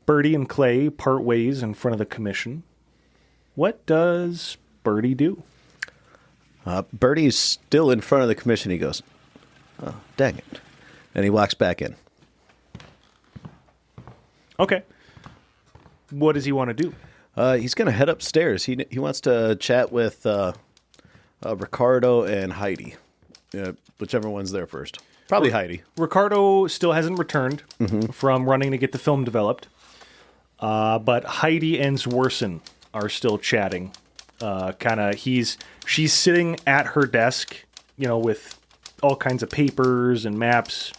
Birdie and Clay part ways in front of the commission. What does Birdie do? Birdie's still in front of the commission. He goes, "Oh, dang it." And he walks back in. Okay. What does he want to do? He's going to head upstairs. He wants to chat with Ricardo and Heidi. Whichever one's there first. Probably Heidi. Ricardo still hasn't returned from running to get the film developed. But Heidi and Zwerson are still chatting. She's sitting at her desk, with all kinds of papers and maps.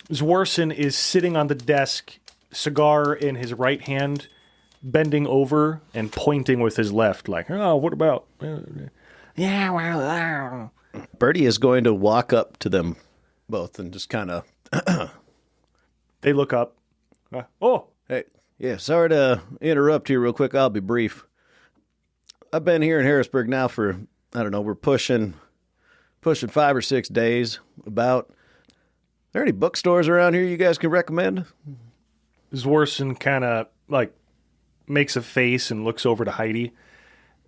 Zwerson is sitting on the desk, cigar in his right hand, bending over and pointing with his left, like, "Oh, what about?" Yeah, well. Birdie is going to walk up to them both and just kind of. They look up. Oh, hey, yeah. Sorry to interrupt you real quick. I'll be brief. I've been here in Harrisburg now for, I don't know, we're pushing 5 or 6 days. About. Are there any bookstores around here you guys can recommend? Zwerson kind of makes a face and looks over to Heidi,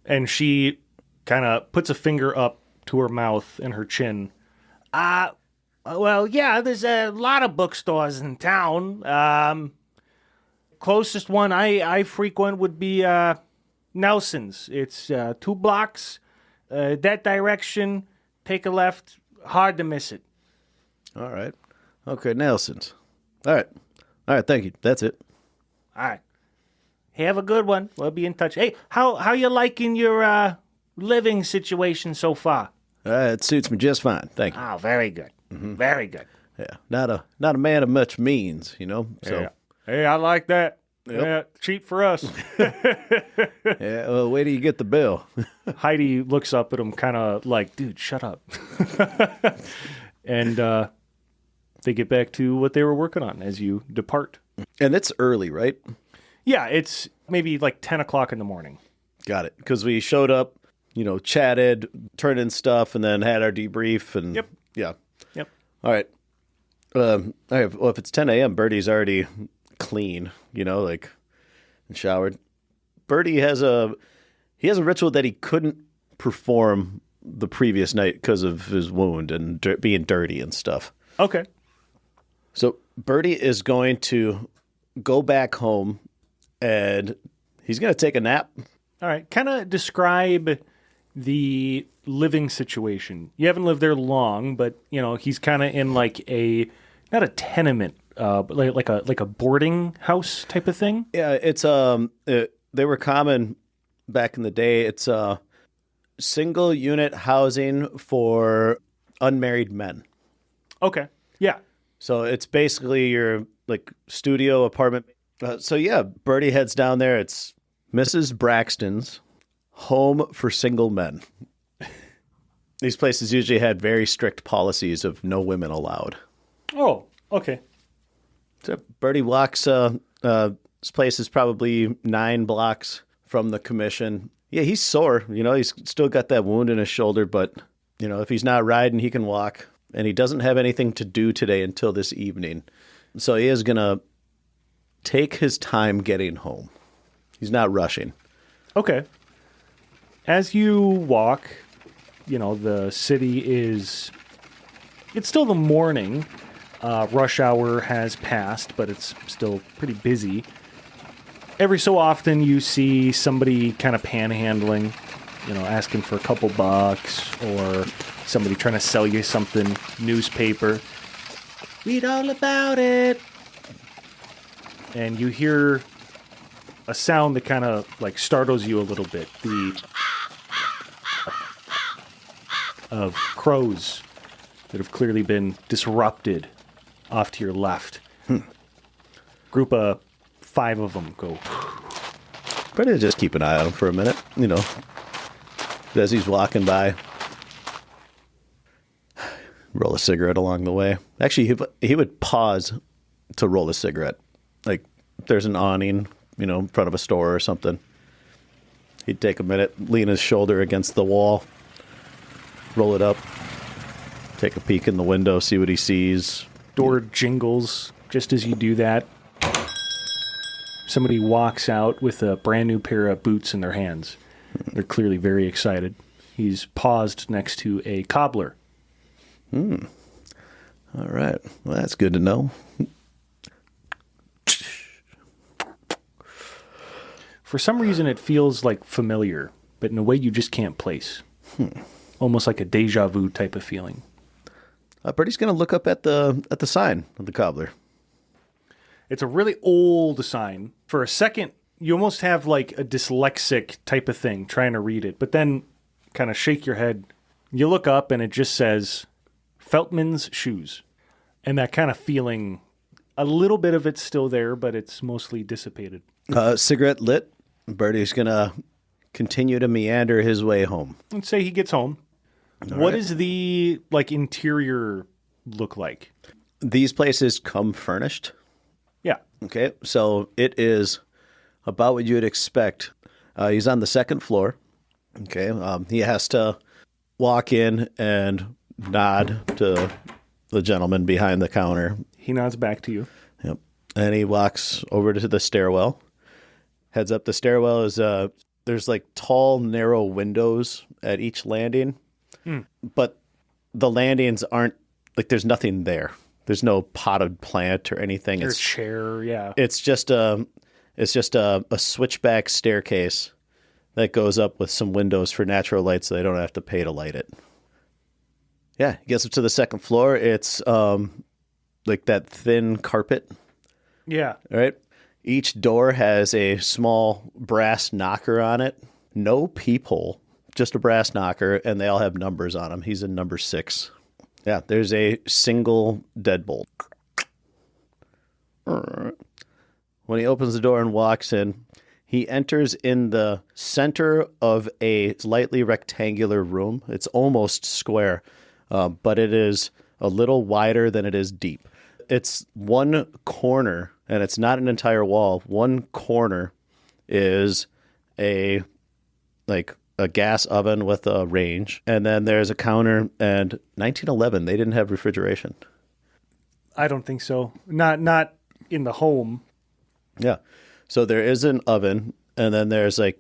and she kind of puts a finger up to her mouth and her chin. Well, yeah, there's a lot of bookstores in town. Closest one I frequent would be Nelson's. It's 2 blocks. That direction, take a left. Hard to miss it. All right. Okay, Nelson's. All right, thank you. That's it. All right. Hey, have a good one. We'll be in touch. Hey, how you liking your living situation so far? It suits me just fine. Thank you. Oh, very good. Mm-hmm. Very good. Yeah, not a man of much means, So. Yeah. Hey, I like that. Yep. Yeah, cheap for us. Yeah, well, wait till you get the bill. Heidi looks up at him kind of like, dude, shut up. And they get back to what they were working on as you depart. And it's early, right? Yeah, it's maybe 10 o'clock in the morning. Got it. Because we showed up, chatted, turned in stuff, and then had our debrief. And Yep. Yeah. Yep. All right. Well, if it's 10 a.m., Birdie's already clean, and showered. Birdie has a ritual that he couldn't perform the previous night because of his wound and being dirty and stuff. Okay. So Birdie is going to go back home and he's going to take a nap. All right. Kind of describe the living situation. You haven't lived there long, but he's kind of in not a tenement, but like a boarding house type of thing. Yeah, it's they were common back in the day. It's single unit housing for unmarried men. Okay. Yeah. So it's basically your studio apartment. So yeah, Birdie heads down there. It's Mrs. Braxton's home for single men. These places usually had very strict policies of no women allowed. Oh, okay. So Birdie walks. This place is probably 9 blocks from the commission. Yeah, he's sore. He's still got that wound in his shoulder, but if he's not riding, he can walk. And he doesn't have anything to do today until this evening. So he is going to take his time getting home. He's not rushing. Okay. As you walk, the city it's still the morning. Rush hour has passed, but it's still pretty busy. Every so often you see somebody kind of panhandling, asking for a couple bucks, or somebody trying to sell you something, newspaper. Read all about it. And you hear a sound that kind of startles you a little bit. Of crows that have clearly been disrupted off to your left. Group of 5 of them go. Better just keep an eye on him for a minute, as he's walking by. Roll a cigarette along the way. Actually, he would pause to roll a cigarette. If there's an awning, in front of a store or something. He'd take a minute, lean his shoulder against the wall, roll it up, take a peek in the window, see what he sees. Door jingles just as you do that. Somebody walks out with a brand new pair of boots in their hands. They're clearly very excited. He's paused next to a cobbler. All right. Well, that's good to know. For some reason, it feels like familiar, but in a way you just can't place. Almost like a deja vu type of feeling. Birdie's going to look up at the sign of the cobbler. It's a really old sign. For a second, you almost have like a dyslexic type of thing trying to read it, but then kind of shake your head. You look up and it just says Feltman's Shoes. And that kind of feeling, a little bit of it's still there, but it's mostly dissipated. Cigarette lit. Birdie's going to continue to meander his way home. Let's say he gets home. What does the interior look like? These places come furnished. Yeah. Okay, so it is about what you would expect. He's on the second floor. Okay, he has to walk in and nod to the gentleman behind the counter. He nods back to you. Yep. And he walks over to the stairwell. Heads up the stairwell is there's like tall, narrow windows at each landing. But the landings aren't like there's nothing there. There's no potted plant or anything. Or chair, yeah. It's just a switchback staircase that goes up with some windows for natural light, so they don't have to pay to light it. Yeah, he gets up to the second floor. It's like that thin carpet. Yeah. All right. Each door has a small brass knocker on it. No peephole, just a brass knocker, and they all have numbers on them. He's in number 6. Yeah, there's a single deadbolt. When he opens the door and walks in, he enters in the center of a slightly rectangular room. It's almost square, but it is a little wider than it is deep. It's one corner, and it's not an entire wall. One corner is a gas oven with a range, and then there's a counter. And 1911, they didn't have refrigeration. I don't think so. Not in the home. Yeah. So there is an oven, and then there's a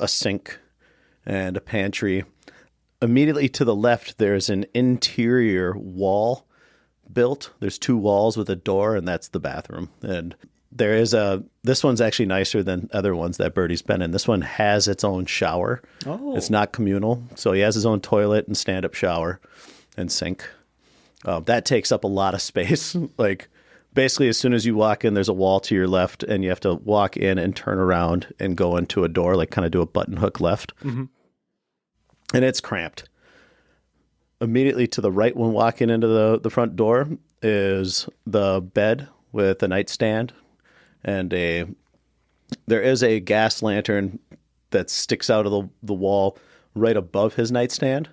sink and a pantry. Immediately to the left, there's an interior wall built. There's 2 walls with a door, and that's the bathroom. And there is this one's actually nicer than other ones that Birdie's been in. This one has its own shower. Oh. It's not communal. So he has his own toilet and stand-up shower and sink. That takes up a lot of space. Basically, as soon as you walk in, there's a wall to your left, and you have to walk in and turn around and go into a door, kind of do a button hook left. Mm-hmm. And it's cramped. Immediately to the right when walking into the front door is the bed with a nightstand, and there is a gas lantern that sticks out of the wall right above his nightstand.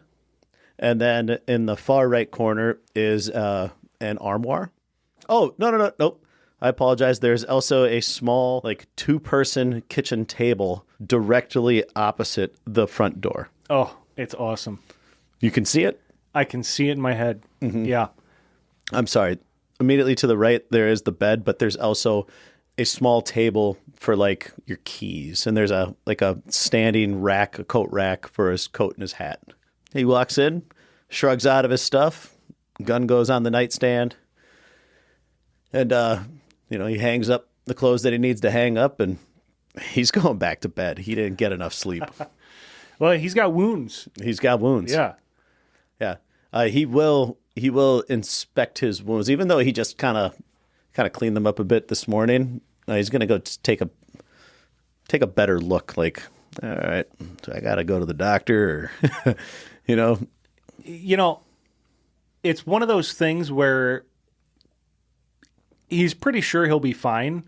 And then in the far right corner is an armoire. Oh, no. I apologize. There's also a small, 2-person kitchen table directly opposite the front door. Oh, it's awesome. You can see it? I can see it in my head. Mm-hmm. Yeah. I'm sorry. Immediately to the right, there is the bed, but there's also a small table for your keys. And there's a standing rack, a coat rack for his coat and his hat. He walks in, shrugs out of his stuff. Gun goes on the nightstand. And, he hangs up the clothes that he needs to hang up, and he's going back to bed. He didn't get enough sleep. Well, he's got wounds. He's got wounds. Yeah. Yeah. He will inspect his wounds, even though he just kind of cleaned them up a bit this morning. He's going to go take a better look. All right, so I got to go to the doctor, or, it's one of those things where he's pretty sure he'll be fine,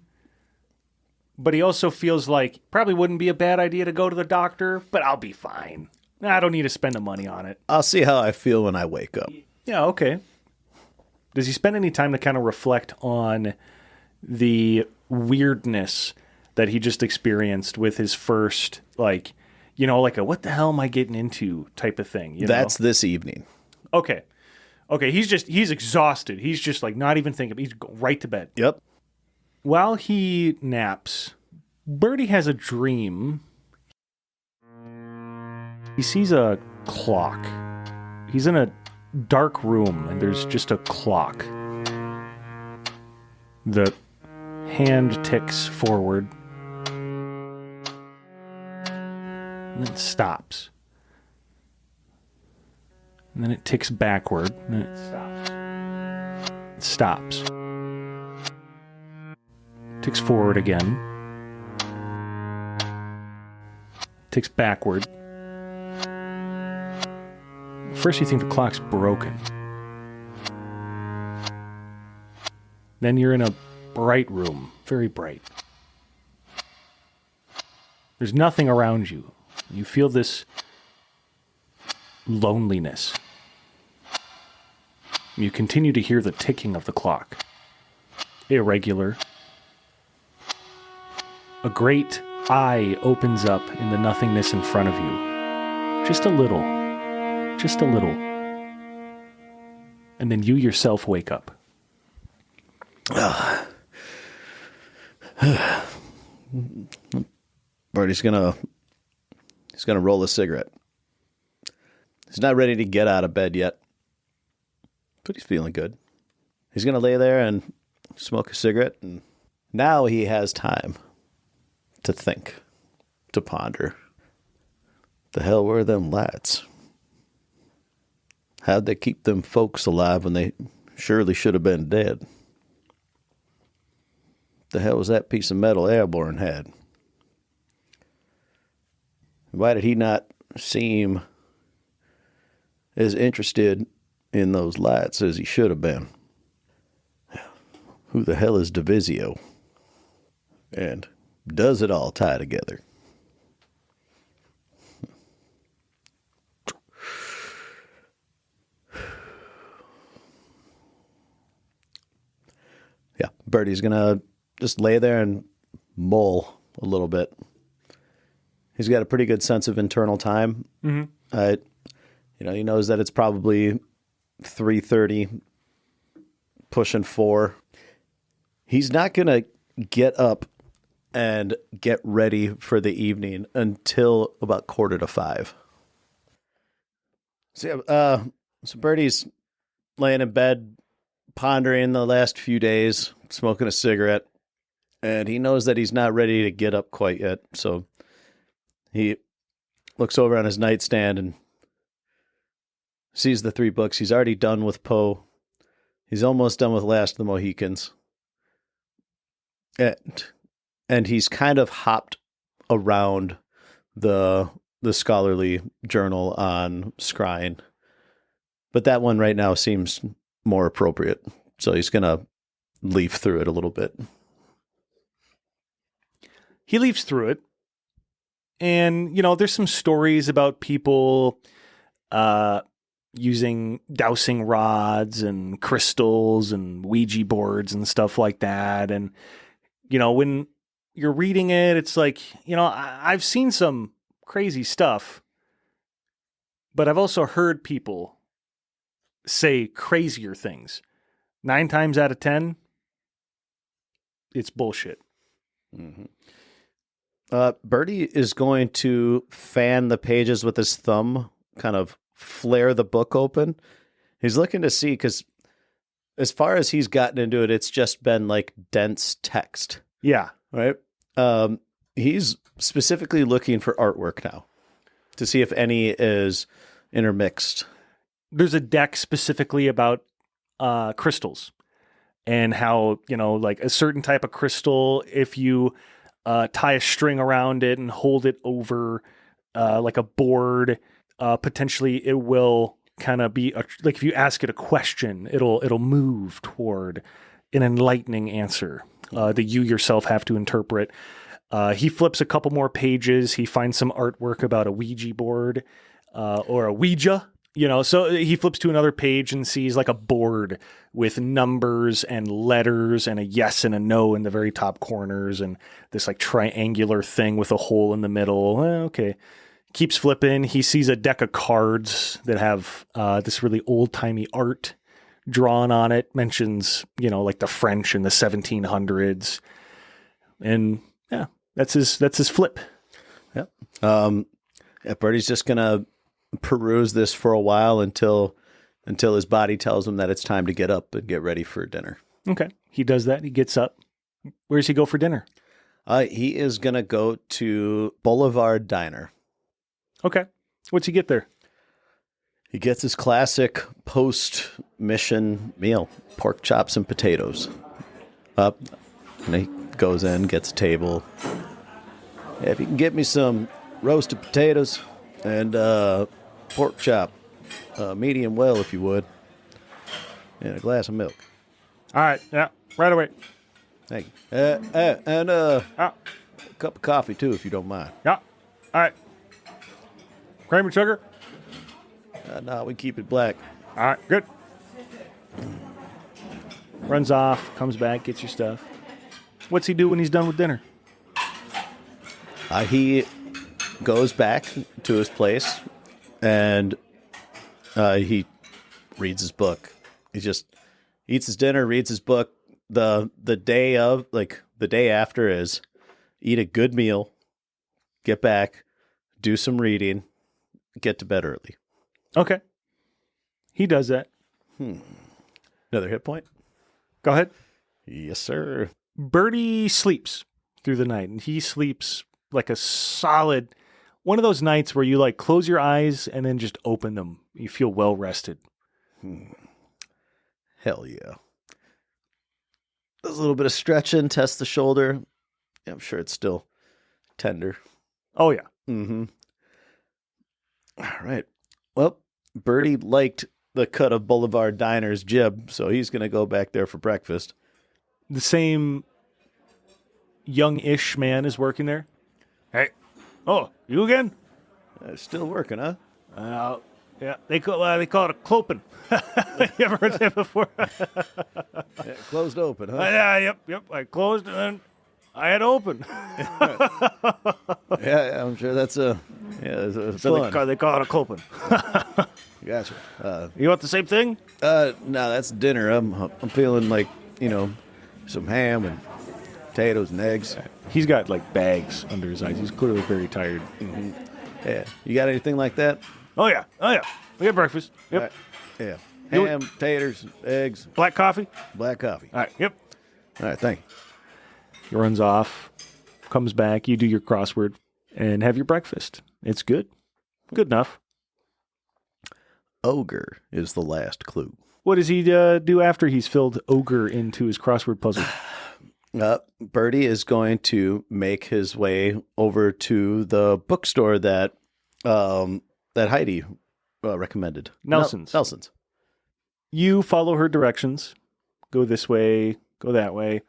but he also feels like probably wouldn't be a bad idea to go to the doctor, but I'll be fine. I don't need to spend the money on it. I'll see how I feel when I wake up. Yeah, okay. Does he spend any time to kind of reflect on the weirdness that he just experienced with his first, what the hell am I getting into type of thing? That's this evening. Okay. He's exhausted. He's just not even thinking. He's going right to bed. Yep. While he naps, Birdie has a dream. He sees a clock. He's in a dark room, and there's just a clock. The hand ticks forward, and then stops. And then it ticks backward, and it stops. It stops. Ticks forward again. Ticks backward. First you think the clock's broken. Then you're in a bright room, very bright. There's nothing around you. You feel this loneliness. You continue to hear the ticking of the clock. Irregular. A great eye opens up in the nothingness in front of you. Just a little. Just a little. And then you yourself wake up. Birdie's gonna roll a cigarette. He's not ready to get out of bed yet, but he's feeling good. He's gonna lay there and smoke a cigarette, and now he has time to think, to ponder. The hell were them lights? How'd they keep them folks alive when they surely should have been dead? The hell was that piece of metal Airborne had? Why did he not seem as interested in those lights as he should have been? Who the hell is Divisio? And does it all tie together? Yeah, Birdie's going to just lay there and mull a little bit. He's got a pretty good sense of internal time. Mm-hmm. He knows that it's probably 3:30, pushing 4. He's not going to get up and get ready for the evening until about 4:45. So Birdie's laying in bed, pondering the last few days, smoking a cigarette, and he knows that he's not ready to get up quite yet. So he looks over on his nightstand and sees the 3 books. He's already done with Poe. He's almost done with Last of the Mohicans. And he's kind of hopped around the scholarly journal on scrying. But that one right now seems more appropriate. So he's going to leaf through it a little bit. He leaves through it. And, there's some stories about people using dowsing rods and crystals and Ouija boards and stuff like that. And, when you're reading it, it's like, I've seen some crazy stuff, but I've also heard people say crazier things. 9 times out of 10, it's bullshit. Mm-hmm. Birdie is going to fan the pages with his thumb, kind of flare the book open. He's looking to see, because as far as he's gotten into it, it's just been like dense text. Yeah. Right? He's specifically looking for artwork now to see if any is intermixed. There's a deck specifically about crystals and how, like a certain type of crystal, if you tie a string around it and hold it over like a board, potentially it will kind of be like if you ask it a question, it'll move toward an enlightening answer that you yourself have to interpret. He flips a couple more pages. He finds some artwork about a Ouija board or a Ouija. So he flips to another page and sees like a board with numbers and letters and a yes and a no in the very top corners and this like triangular thing with a hole in the middle. Okay. Keeps flipping. He sees a deck of cards that have this really old-timey art drawn on it. Mentions, like the French in the 1700s. And yeah, That's his flip. Yep. Birdie's just gonna peruse this for a while until his body tells him that it's time to get up and get ready for dinner. Okay. He does that. He gets up. Where does he go for dinner? He is gonna go to Boulevard Diner. Okay. What's he get there? He gets his classic post-mission meal, pork chops and potatoes. Up, and he goes in, gets a table. Yeah, if you can get me some roasted potatoes and pork chop, medium well, if you would, and a glass of milk. All right. Yeah. Right away. Thank you. And a cup of coffee, too, if you don't mind. Yeah. All right. Cream and sugar? No, we keep it black. All right. Good. Runs off, comes back, gets your stuff. What's he do when he's done with dinner? He goes back to his place, and he reads his book. He just eats his dinner, reads his book. The day after is eat a good meal, get back, do some reading, get to bed early. Okay. He does that. Another hit point? Go ahead. Yes, sir. Birdie sleeps through the night, and he sleeps like a solid one of those nights where you like close your eyes and then just open them. You feel well rested. Hell yeah. Does a little bit of stretching, test the shoulder. Yeah, I'm sure it's still tender. Oh, yeah. Mm-hmm. All right. Well, Birdie liked the cut of Boulevard Diner's jib, so he's going to go back there for breakfast. The same young-ish man is working there. Hey. Oh, you again? Still working, huh? Yeah. They call it a clopen. You ever heard that before? Yeah, closed open, huh? Yep. I closed and then I had to open. Yeah, I'm sure that's So fun. they call it a clopen. Gotcha. You want the same thing? No, that's dinner. I'm feeling like, some ham and potatoes and eggs. He's got like bags under his eyes. He's clearly very tired. Mm-hmm. Yeah. You got anything like that? Oh yeah. We got breakfast. Yep. Yeah. Ham, taters, eggs, Black coffee. black coffee. All right. Yep. All right, thank you. He runs off, comes back. You do your crossword and have your breakfast. It's good. Good enough. Ogre is the last clue. What does he do after he's filled ogre into his crossword puzzle? Birdie is going to make his way over to the bookstore that Heidi recommended. Nelson's. Nelson's. You follow her directions. Go this way, go that way.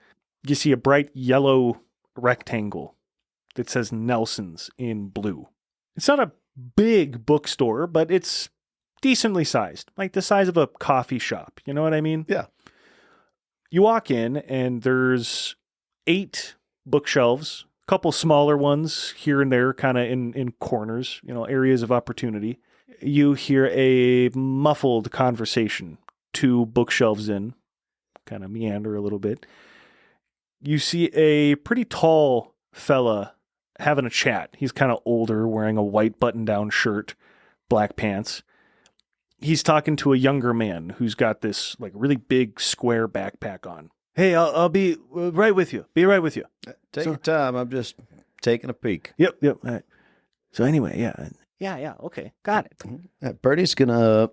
You see a bright yellow rectangle that says Nelson's in blue. It's not a big bookstore, but it's decently sized, like the size of a coffee shop. You know what I mean? Yeah. You walk in and there's 8 bookshelves, a couple smaller ones here and there, kind of in corners, areas of opportunity. You hear a muffled conversation, 2 bookshelves in, kind of meander a little bit. You see a pretty tall fella having a chat. He's kind of older, wearing a white button-down shirt, black pants. He's talking to a younger man who's got this like really big square backpack on. Hey, I'll be right with you. Be right with you. Take your time. I'm just taking a peek. Yep. All right. So anyway, yeah. Okay, got it. Birdie's gonna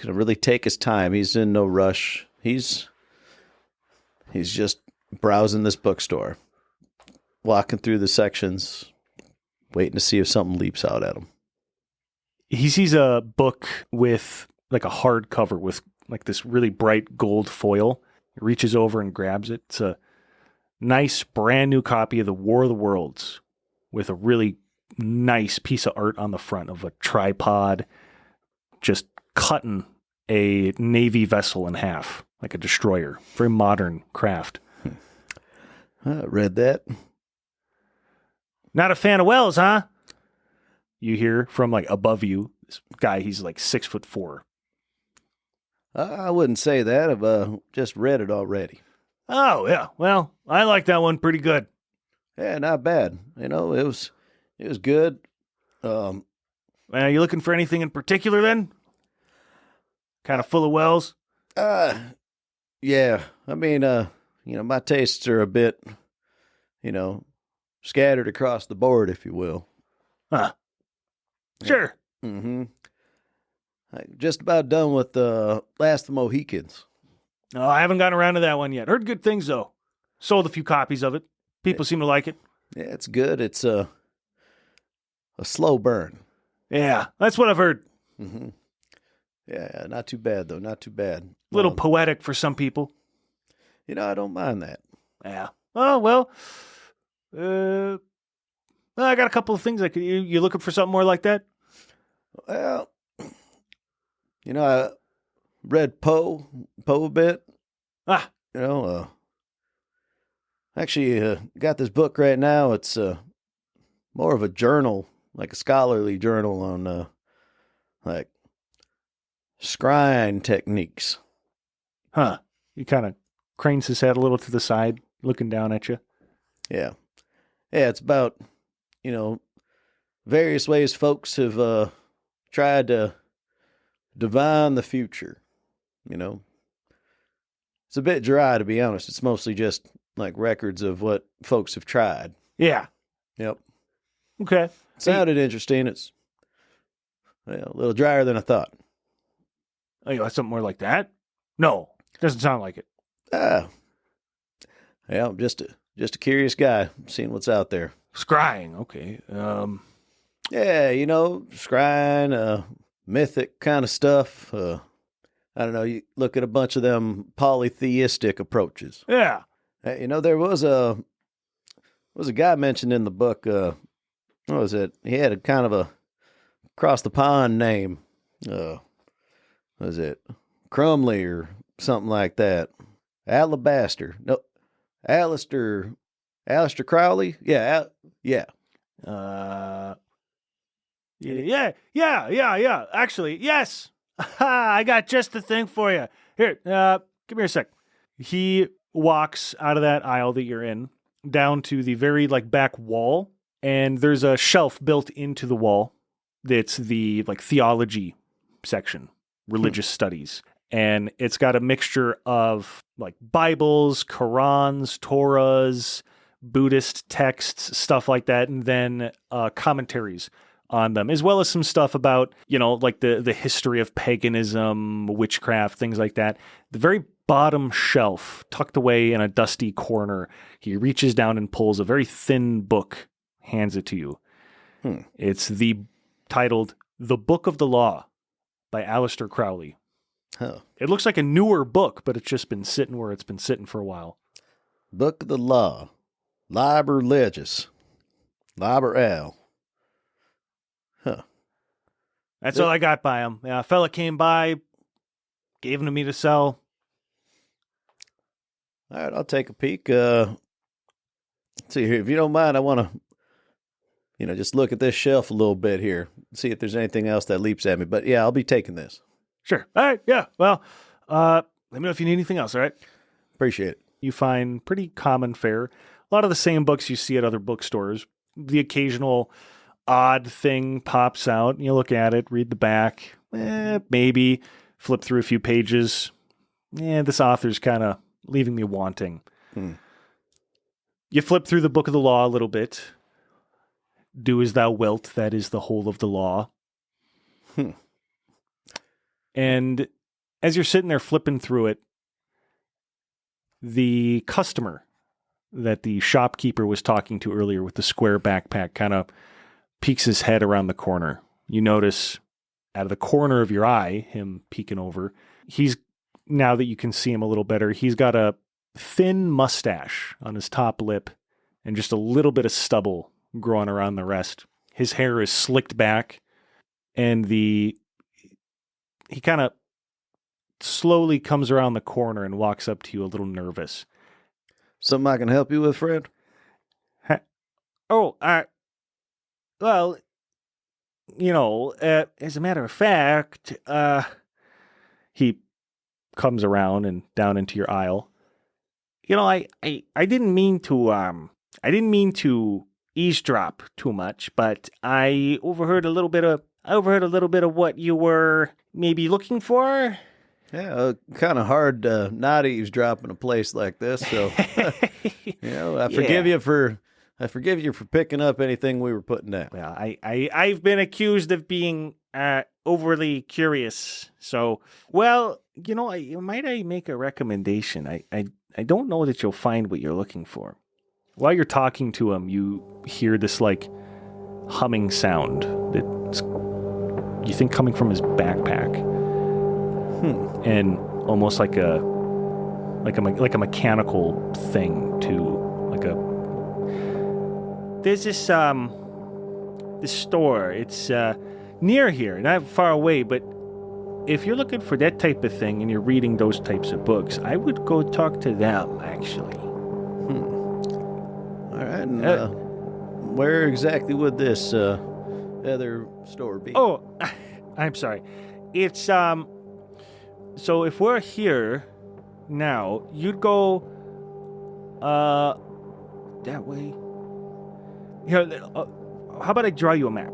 really take his time. He's in no rush. He's just browsing this bookstore, walking through the sections, waiting to see if something leaps out at him. He sees a book with like a hard cover with like this really bright gold foil. He reaches over and grabs it. It's a nice brand new copy of The War of the Worlds with a really nice piece of art on the front of a tripod, just cutting a Navy vessel in half, like a destroyer. Very modern craft. I read that. Not a fan of Wells, huh? You hear from like above you, this guy, he's like 6'4". I wouldn't say that. I've just read it already. Oh, yeah. Well, I like that one pretty good. Yeah, not bad. You know, it was good. Are you looking for anything in particular then? Kind of full of wells? Yeah. I mean, my tastes are a bit, you know, scattered across the board, if you will. Huh. Sure. Mm-hmm. Just about done with the Last of the Mohicans. Oh, I haven't gotten around to that one yet. Heard good things, though. Sold a few copies of it. People seem to like it. Yeah, it's good. It's a slow burn. Yeah, that's what I've heard. Mm-hmm. Yeah, not too bad, though. Not too bad. A little poetic for some people. I don't mind that. Yeah. Oh, well, I got a couple of things. You looking for something more like that? Well, I read Poe a bit. Actually, got this book right now. It's more of a journal, like a scholarly journal on like scrying techniques. Huh. He kind of cranes his head a little to the side, looking down at you. Yeah. Yeah, it's about, various ways folks have tried to divine the future. It's a bit dry, to be honest. It's mostly just like records of what folks have tried. Yeah. Yep. Okay. Sounded interesting. It's a little drier than I thought. Oh, you got something more like that? No, doesn't sound like it. Yeah, I'm just a curious guy, seeing what's out there. Scrying, okay. Yeah, scrying, mythic kind of stuff. I don't know. You look at a bunch of them polytheistic approaches. Yeah. There was a guy mentioned in the book. What was it? He had a kind of a across the pond name. What was it? Crumley or something like that. Alabaster. No, Alistair Crowley. Yeah. Yeah. Actually, yes. I got just the thing for you. Here, give me a sec. He walks out of that aisle that you're in down to the very back wall, and there's a shelf built into the wall. That's the theology section, religious studies. And it's got a mixture of Bibles, Qurans, Torahs, Buddhist texts, stuff like that, and then commentaries on them, as well as some stuff about, the history of paganism, witchcraft, things like that. The very bottom shelf, tucked away in a dusty corner, he reaches down and pulls a very thin book, hands it to you. It's titled The Book of the Law by Aleister Crowley. Huh. It looks like a newer book, but it's just been sitting where it's been sitting for a while. Book of the Law. Liber Legis. Liber Al. Huh. That's all I got by him. Yeah, a fella came by, gave them to me to sell. All right, I'll take a peek. Let's see here. If you don't mind, I want to, just look at this shelf a little bit here. See if there's anything else that leaps at me. But yeah, I'll be taking this. Sure. All right. Yeah. Well, let me know if you need anything else. All right. Appreciate it. You find pretty common fare. A lot of the same books you see at other bookstores. The occasional odd thing pops out. You look at it, read the back, maybe flip through a few pages. This author's kind of leaving me wanting. You flip through the Book of the Law a little bit. Do as thou wilt, that is the whole of the law. And as you're sitting there flipping through it, the customer that the shopkeeper was talking to earlier with the square backpack kind of peeks his head around the corner. You notice out of the corner of your eye, him peeking over. Now that you can see him a little better, he's got a thin mustache on his top lip and just a little bit of stubble growing around the rest. His hair is slicked back, and he kind of slowly comes around the corner and walks up to you a little nervous. Something I can help you with, Fred? Well, as a matter of fact, he comes around and down into your aisle. I didn't mean to I didn't mean to eavesdrop too much, but I overheard a little bit of what you were maybe looking for. Yeah, kind of hard to not eavesdrop in a place like this. So, I forgive you for picking up anything we were putting down. Well, I've been accused of being overly curious. So, well, might I make a recommendation? I don't know that you'll find what you're looking for. While you're talking to him, you hear this like humming sound that's you think coming from his backpack. And almost like a mechanical thing too, there's this store. It's near here, not far away, but if you're looking for that type of thing and you're reading those types of books, I would go talk to them actually. All right, and where exactly would this other store be? Oh, I'm sorry. It's so if we're here now, you'd go that way. Here, how about I draw you a map?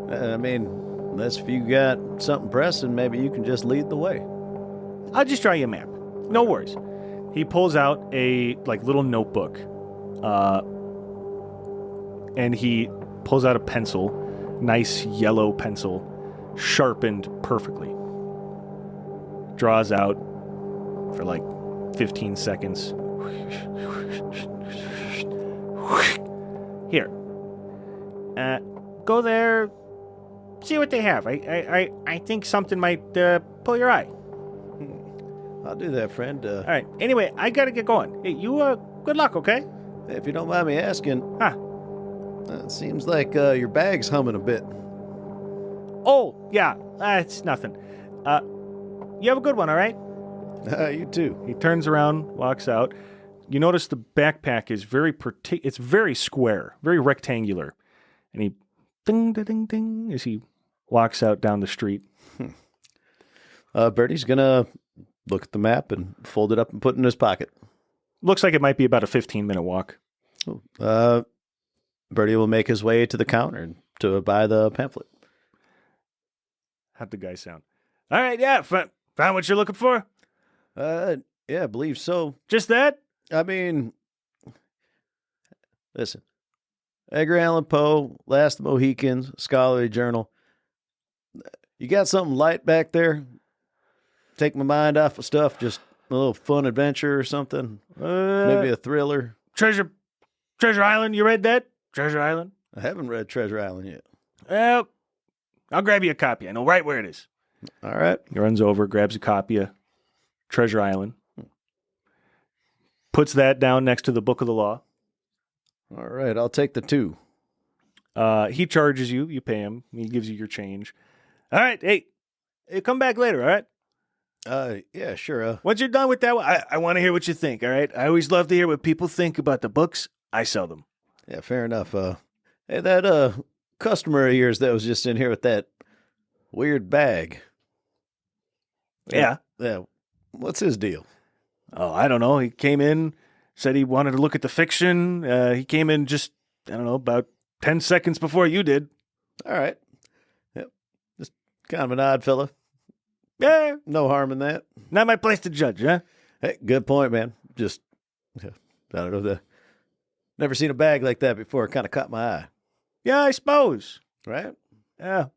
Unless if you got something pressing, maybe you can just lead the way. I'll just draw you a map. No worries. He pulls out a little notebook, and he pulls out a pencil, nice yellow pencil, sharpened perfectly. Draws out for 15 seconds. Here. Go there. See what they have. I think something might pull your eye. I'll do that, friend. All right. Anyway, I gotta get going. Hey, you good luck, okay? If you don't mind me asking, it seems like your bag's humming a bit. Oh, yeah. It's nothing. You have a good one, all right? You too. He turns around, walks out. You notice the backpack is it's very square, very rectangular. And he ding, ding, ding, ding as he walks out down the street. Birdie's gonna look at the map and fold it up and put it in his pocket. Looks like it might be about a 15-minute walk. Birdie will make his way to the counter to buy the pamphlet. How'd the guy sound? All right, yeah, found what you're looking for? Yeah, I believe so. Just that? Listen. Edgar Allan Poe, Last of the Mohicans, Scholarly Journal. You got something light back there? Take my mind off of stuff, just a little fun adventure or something? Maybe a thriller? Treasure Island, you read that? Treasure Island? I haven't read Treasure Island yet. Well, I'll grab you a copy. I know right where it is. All right. He runs over, grabs a copy of Treasure Island, puts that down next to the Book of the Law. All right, I'll take the 2. He charges you. You pay him. He gives you your change. All right. Hey, come back later, all right? Yeah, sure. Once you're done with that, I want to hear what you think, all right? I always love to hear what people think about the books. I sell them. Yeah, fair enough. Hey, that customer of yours that was just in here with that weird bag. Yeah. Yeah. What's his deal? Oh, I don't know. He came in, said he wanted to look at the fiction. He came in just, about 10 seconds before you did. All right. Yep. Just kind of an odd fella. Yeah. No harm in that. Not my place to judge, huh? Hey, good point, man. Just, I don't know, never seen a bag like that before. It kind of caught my eye. Yeah, I suppose. Right? Yeah.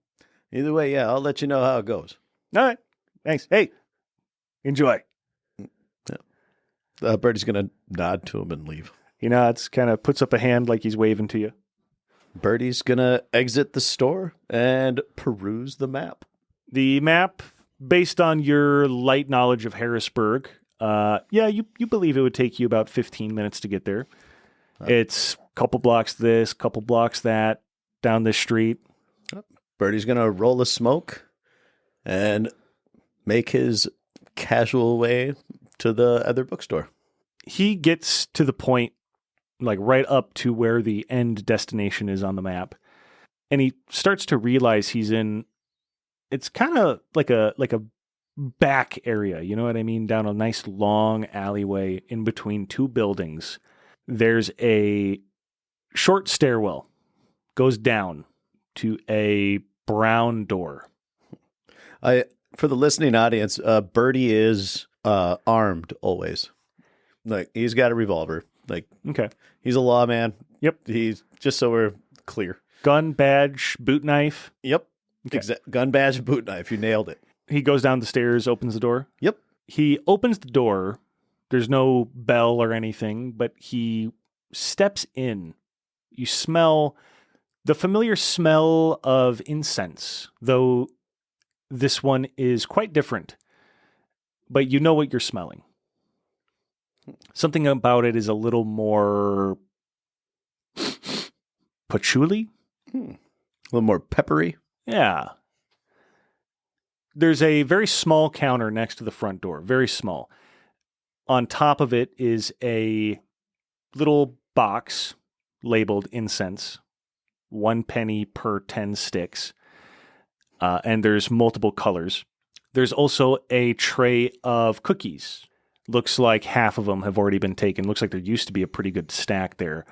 Either way, yeah, I'll let you know how it goes. All right. Thanks. Hey, enjoy. Yeah. Birdie's going to nod to him and leave. He nods, kind of puts up a hand like he's waving to you. Birdie's going to exit the store and peruse the map. The map, based on your light knowledge of Harrisburg, you believe it would take you about 15 minutes to get there. It's a couple blocks this, couple blocks that, down this street. Birdie's going to roll a smoke and make his casual way to the other bookstore. He gets to the point, right up to where the end destination is on the map. And he starts to realize he's in, it's kind of like a back area, you know what I mean? Down a nice long alleyway in between 2 buildings. There's a short stairwell, goes down to a brown door. For the listening audience, Birdie is armed always. Like, he's got a revolver. Like, Okay. he's a lawman. Yep. He's just so we're clear. Gun, badge, boot knife. Yep. Okay. Gun, badge, boot knife. You nailed it. He goes down the stairs, opens the door. Yep. He opens the door. There's no bell or anything, but he steps in. You smell the familiar smell of incense, though this one is quite different. But you know what you're smelling. Something about it is a little more patchouli. A little more peppery. Yeah. There's a very small counter next to the front door, very small. On top of it is a little box labeled incense, 1 penny per 10 sticks. And there's multiple colors. There's also a tray of cookies. Looks like half of them have already been taken. Looks like there used to be a pretty good stack there.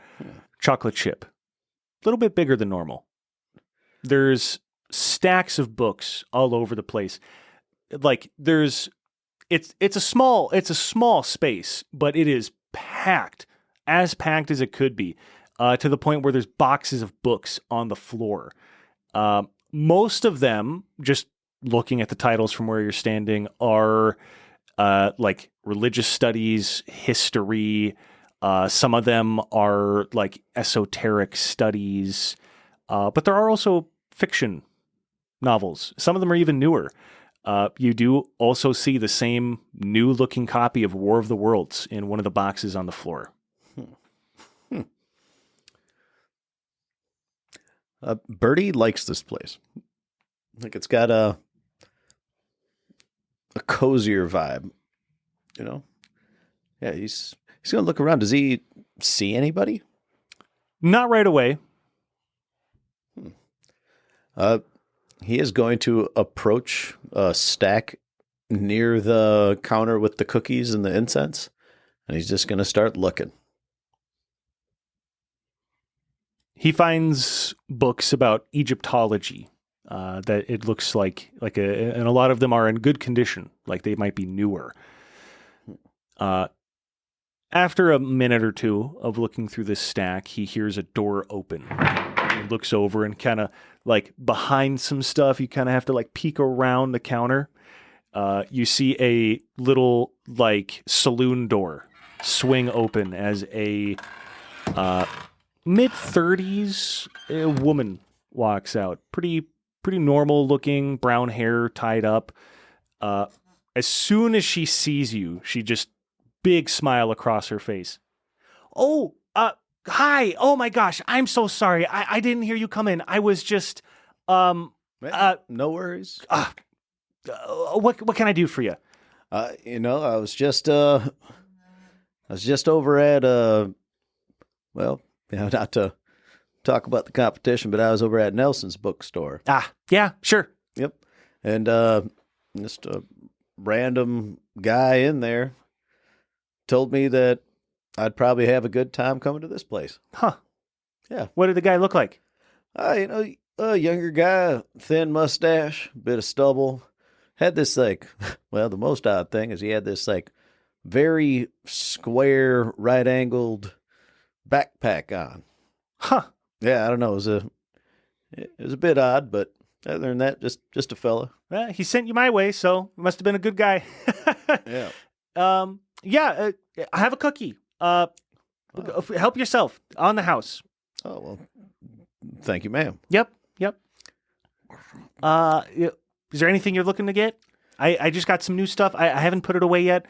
Chocolate chip. A little bit bigger than normal. There's stacks of books all over the place. Like it's a small space, but it is packed as it could be, to the point where there's boxes of books on the floor. Most of them, just looking at the titles from where you're standing, are like religious studies, history. Some of them are like esoteric studies, but there are also fiction novels. Some of them are even newer. You do also see the same new-looking copy of War of the Worlds in one of the boxes on the floor. Birdie likes this place. Like, it's got a cozier vibe, you know? Yeah, he's going to look around. Does he see anybody? Not right away. He is going to approach a stack near the counter with the cookies and the incense, and he's just going to start looking. He finds books about Egyptology that it looks like and a lot of them are in good condition, like they might be newer. After a minute or two of looking through this stack, he hears a door open. He looks over and kind of like behind some stuff, you kind of have to like peek around the counter. You see a little like saloon door swing open as a mid-30s woman walks out. Pretty normal looking, brown hair tied up. As soon as she sees you, she just big smile across her face. Oh, hi. Oh my gosh. I'm so sorry. I didn't hear you come in. I was just, No worries. What can I do for you? I was just over at, well, not to talk about the competition, but I was over at Nelson's bookstore. Yeah, sure. Yep. And, just a random guy in there told me that I'd probably have a good time coming to this place. Huh. Yeah. What did the guy look like? A younger guy, thin mustache, bit of stubble. Had this like, well, the most odd thing is he had this like very square, right-angled backpack on. Huh. Yeah, I don't know. It was a bit odd, but other than that, just a fella. Well, he sent you my way, so he must have been a good guy. Yeah. Yeah, I have a cookie. Help yourself on the house. Oh, well, thank you, ma'am. Yep. Is there anything you're looking to get? I just got some new stuff. I haven't put it away yet.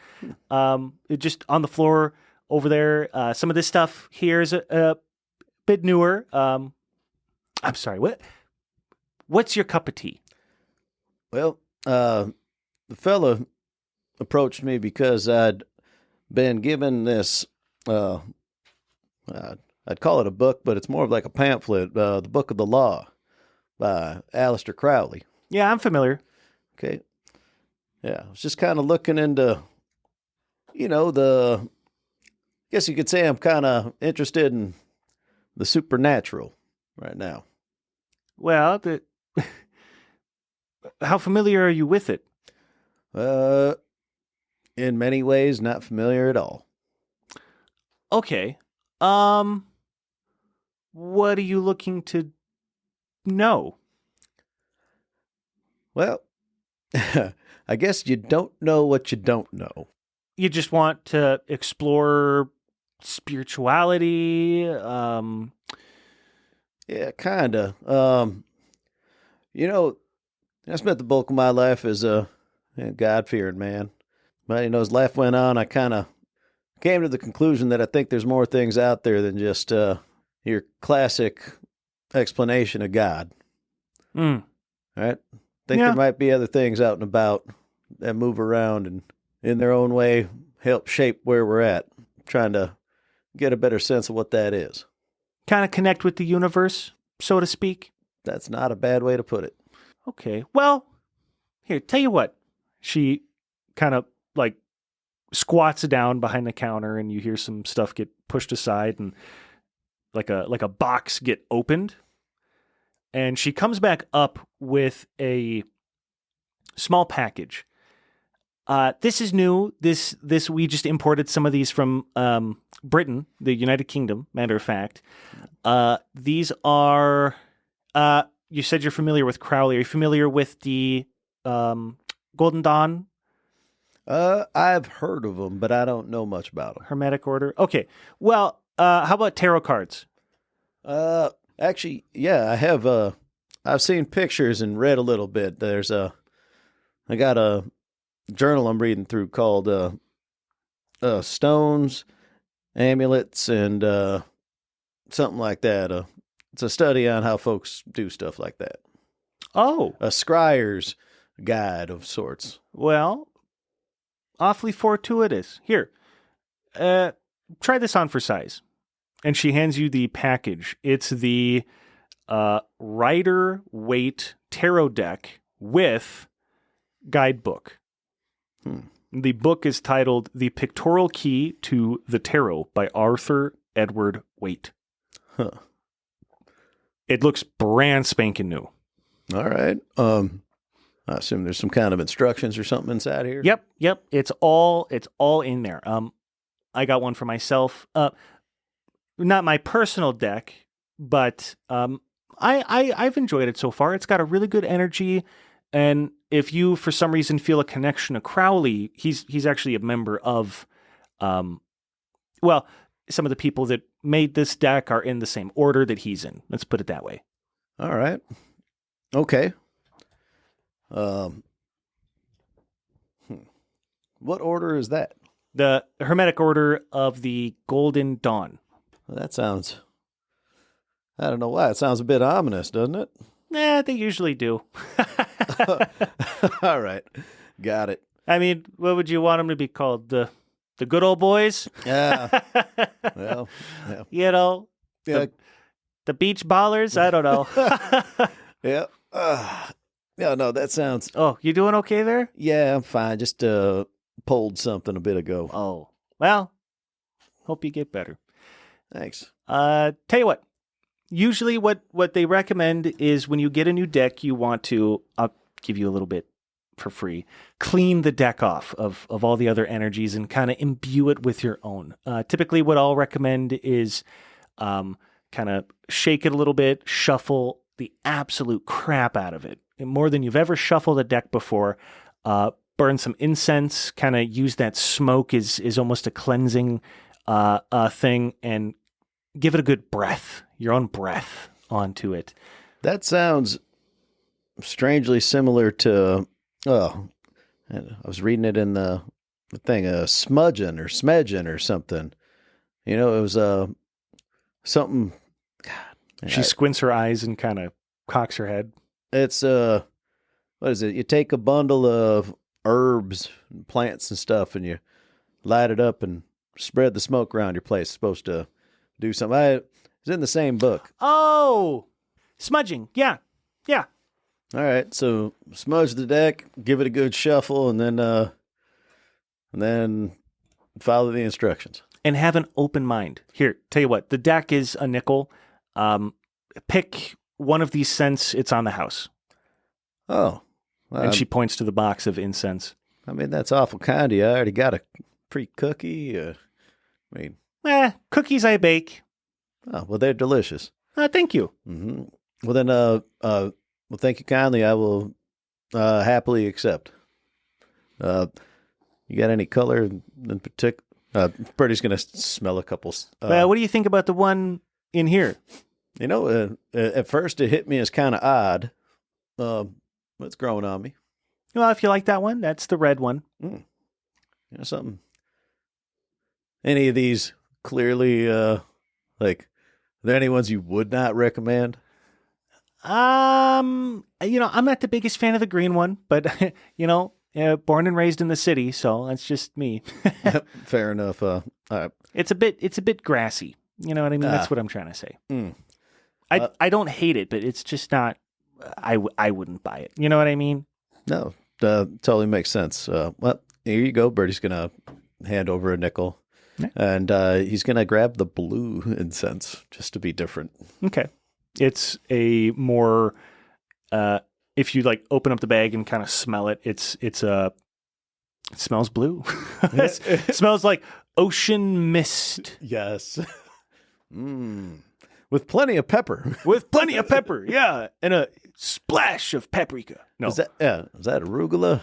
It just on the floor over there. Some of this stuff here is a bit newer. I'm sorry. What's your cup of tea? Well, the fella approached me because I'd been given this, I'd call it a book, but it's more of like a pamphlet, the Book of the Law by Aleister Crowley. Yeah, I'm familiar. Okay. Yeah, I was just kind of looking into, the guess you could say I'm kind of interested in the supernatural right now. Well, how familiar are you with it? In many ways, not familiar at all. Okay. What are you looking to know? Well, I guess you don't know what you don't know. You just want to explore spirituality? Yeah, kinda. I spent the bulk of my life as a God-fearing man. But, as life went on, I kind of came to the conclusion that I think there's more things out there than just your classic explanation of God. Mm. Right? Think there might be other things out and about that move around and in their own way help shape where we're at. Trying to get a better sense of what that is. Kind of connect with the universe, so to speak? That's not a bad way to put it. Okay. Well, here, tell you what. She kind of squats down behind the counter and you hear some stuff get pushed aside and like a box get opened. And she comes back up with a small package. This is new. This we just imported some of these from Britain, the United Kingdom, matter of fact. These are you said you're familiar with Crowley. Are you familiar with the Golden Dawn? I've heard of them, but I don't know much about them. Hermetic Order. Okay. Well, how about tarot cards? Actually, yeah, I have. I've seen pictures and read a little bit. I got a journal I'm reading through called Stones, Amulets, and something like that. It's a study on how folks do stuff like that. Oh, A scryer's guide of sorts. well, awfully fortuitous. Here, try this on for size. And she hands you the package. It's the Rider Waite Tarot deck with guidebook. The book is titled The Pictorial Key to the Tarot by Arthur Edward Waite. Huh. It looks brand spanking new. All right. I assume there's some kind of instructions or something inside here. Yep. It's all in there. I got one for myself. Not my personal deck, but I've enjoyed it so far. It's got a really good energy, and if you for some reason feel a connection to Crowley, he's actually a member of, some of the people that made this deck are in the same order that he's in. Let's put it that way. All right. Okay. What order is that? The Hermetic Order of the Golden Dawn. Well, that sounds, I don't know why. It sounds a bit ominous, doesn't it? They usually do. All right. Got it. I mean, what would you want them to be called? The good old boys? Yeah. Well, yeah. You know, Yeah. the beach ballers? I don't know. Yeah. Yeah, no, that sounds... Oh, you doing okay there? Yeah, I'm fine. Just pulled something a bit ago. Oh, well, hope you get better. Thanks. Tell you what, usually what they recommend is when you get a new deck, you want to, I'll give you a little bit for free, clean the deck off of all the other energies and kind of imbue it with your own. Typically what I'll recommend is kind of shake it a little bit, shuffle the absolute crap out of it. More than you've ever shuffled a deck before. Burn some incense, kind of use that smoke is almost a cleansing thing, and give it a good breath, your own breath onto it. That sounds strangely similar to, I was reading it in the thing, smudging or smedging or something. You know, it was something. God, She squints her eyes and kind of cocks her head. It's what is it? You take a bundle of herbs and plants and stuff, and you light it up and spread the smoke around your place. It's supposed to do something. It's in the same book. Oh, smudging. Yeah. All right, so smudge the deck, give it a good shuffle, and then follow the instructions. And have an open mind. Here, tell you what, the deck is a nickel. Pick one of these scents. It's on the house. Oh. Well, And she points to the box of incense. I mean, that's awful kind of you. I already got a free cookie. Cookies I bake. Oh, well, they're delicious. Thank you. Mm-hmm. Well, then, well, thank you kindly. I will happily accept. You got any color in particular? Birdie's going to smell a couple. What do you think about the one in here? You know, at first it hit me as kind of odd. It's growing on me. Well, if you like that one, that's the red one. You know, something. Any of these clearly, like, are there any ones you would not recommend? I'm not the biggest fan of the green one, but born and raised in the city, so that's just me. Fair enough. All right. It's a bit grassy. You know what I mean? That's what I'm trying to say. I don't hate it, but it's just not. I wouldn't buy it. You know what I mean? No, totally makes sense. Well, here you go. Birdie's gonna hand over a nickel, and he's gonna grab the blue incense just to be different. Okay, it's a more. If you like open up the bag and kind of smell it, it smells blue. It smells like ocean mist. Yes. With plenty of pepper. With plenty of pepper, yeah. And a splash of paprika. No. Is that arugula?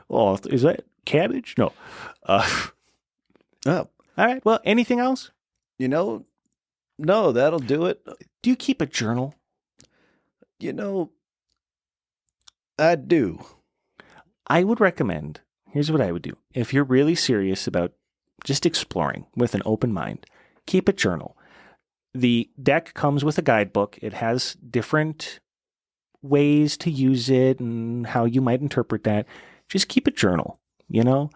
Oh, is that cabbage? No. Oh. All right. Well, anything else? No, that'll do it. Do you keep a journal? I do. I would recommend, here's what I would do. If you're really serious about just exploring with an open mind, keep a journal. The deck comes with a guidebook. It has different ways to use it and how you might interpret that. Just keep a journal, Yeah,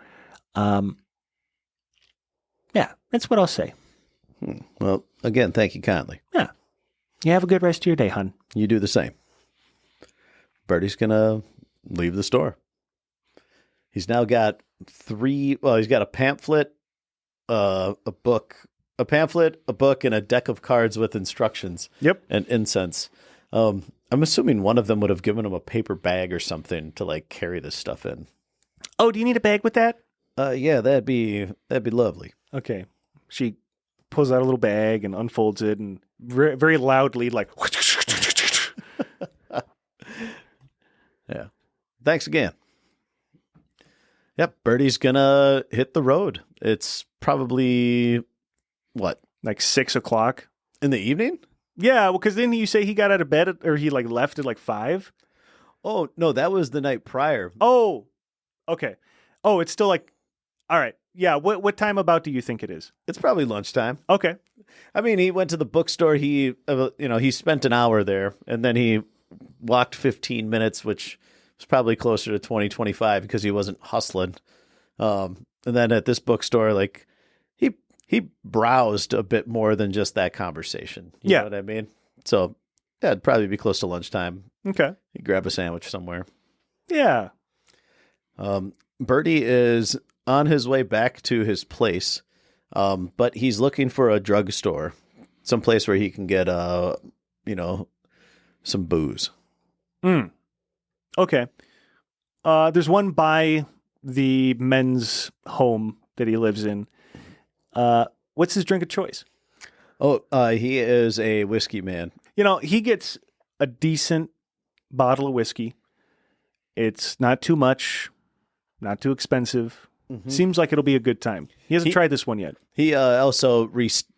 that's what I'll say. Well, again, thank you kindly. Yeah. You have a good rest of your day, hon. You do the same. Birdie's going to leave the store. He's now got he's got a pamphlet, a book, and a deck of cards with instructions. Yep. And incense. I'm assuming one of them would have given him a paper bag or something to like carry this stuff in. Oh, do you need a bag with that? Yeah, that'd be lovely. Okay. She pulls out a little bag and unfolds it and very, very loudly like Yeah. Thanks again. Yep, Birdie's gonna hit the road. It's probably what? Like 6 o'clock In the evening? Yeah, well, because then you say he got out of bed or he like left at like 5. Oh, no, that was the night prior. Oh, okay. Oh, it's still like, all right. Yeah. What time about do you think it is? It's probably lunchtime. Okay. I mean, he went to the bookstore. He spent an hour there, and then he walked 15 minutes, which was probably closer to 20, 25 because he wasn't hustling. And then at this bookstore, like he browsed a bit more than just that conversation. You know what I mean? So yeah, it'd probably be close to lunchtime. Okay. He'd grab a sandwich somewhere. Yeah. Birdie is on his way back to his place, but he's looking for a drugstore, some place where he can get, some booze. Okay. There's one by the men's home that he lives in. What's his drink of choice? Oh, he is a whiskey man. He gets a decent bottle of whiskey. It's not too much, not too expensive. Mm-hmm. Seems like it'll be a good time. He hasn't tried this one yet. He also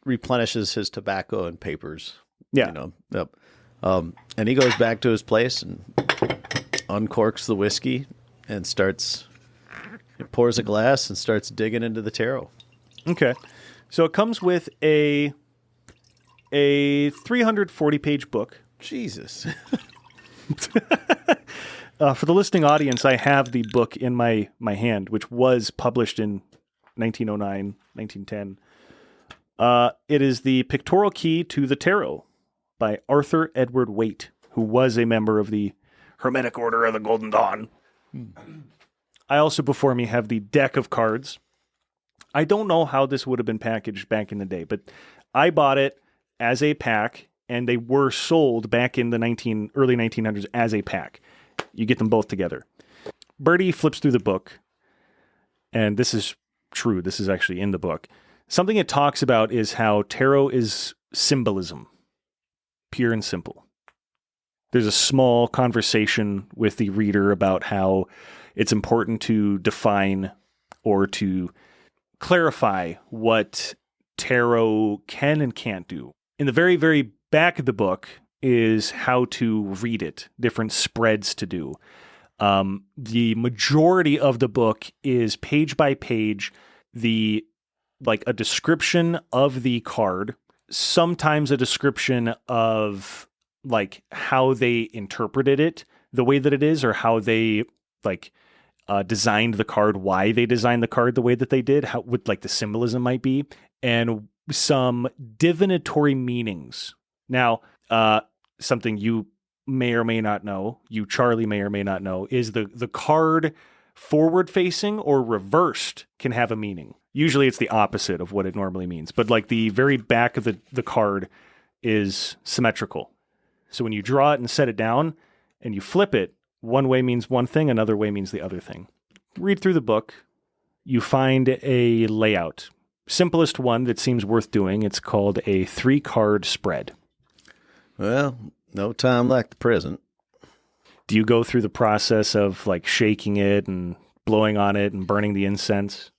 replenishes his tobacco and papers. Yeah. Yep. And he goes back to his place and uncorks the whiskey and pours a glass and starts digging into the tarot. Okay. So it comes with a 340-page book. Jesus. For the listening audience, I have the book in my hand, which was published in 1909, 1910. It is The Pictorial Key to the Tarot by Arthur Edward Waite, who was a member of the Hermetic Order of the Golden Dawn. I also, before me, have the deck of cards. I don't know how this would have been packaged back in the day, but I bought it as a pack, and they were sold back in the early 1900s as a pack. You get them both together. Birdie flips through the book, and this is true. This is actually in the book. Something it talks about is how tarot is symbolism, pure and simple. There's a small conversation with the reader about how it's important to define or to clarify what tarot can and can't do. In the very, very back of the book is how to read it, different spreads to do. The majority of the book is page by page, a description of the card, sometimes a description of like how they interpreted it, the way that it is, or how they designed the card, why they designed the card the way that they did, what the symbolism might be, and some divinatory meanings. Now, something you may or may not know, Charlie may or may not know, is the card forward facing or reversed can have a meaning. Usually it's the opposite of what it normally means, but the very back of the card is symmetrical. So when you draw it and set it down and you flip it, one way means one thing, another way means the other thing. Read through the book. You find a layout. Simplest one that seems worth doing. It's called a 3-card spread. Well, no time like the present. Do you go through the process of shaking it and blowing on it and burning the incense?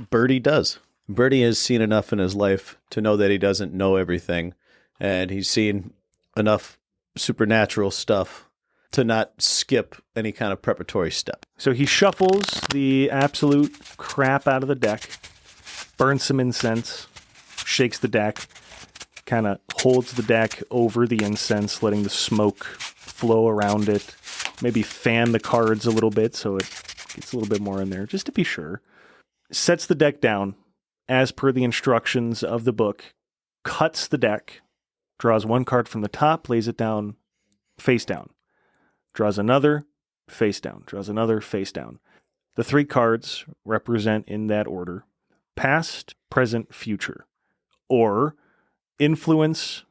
Birdie does. Birdie has seen enough in his life to know that he doesn't know everything, and he's seen enough supernatural stuff to not skip any kind of preparatory step. So he shuffles the absolute crap out of the deck, burns some incense, shakes the deck, kind of holds the deck over the incense, letting the smoke flow around it, maybe fan the cards a little bit so it gets a little bit more in there, just to be sure. Sets the deck down as per the instructions of the book, cuts the deck, draws one card from the top, lays it down, face down. Draws another, face down. Draws another, face down. The 3 cards represent, in that order, past, present, future, or influence,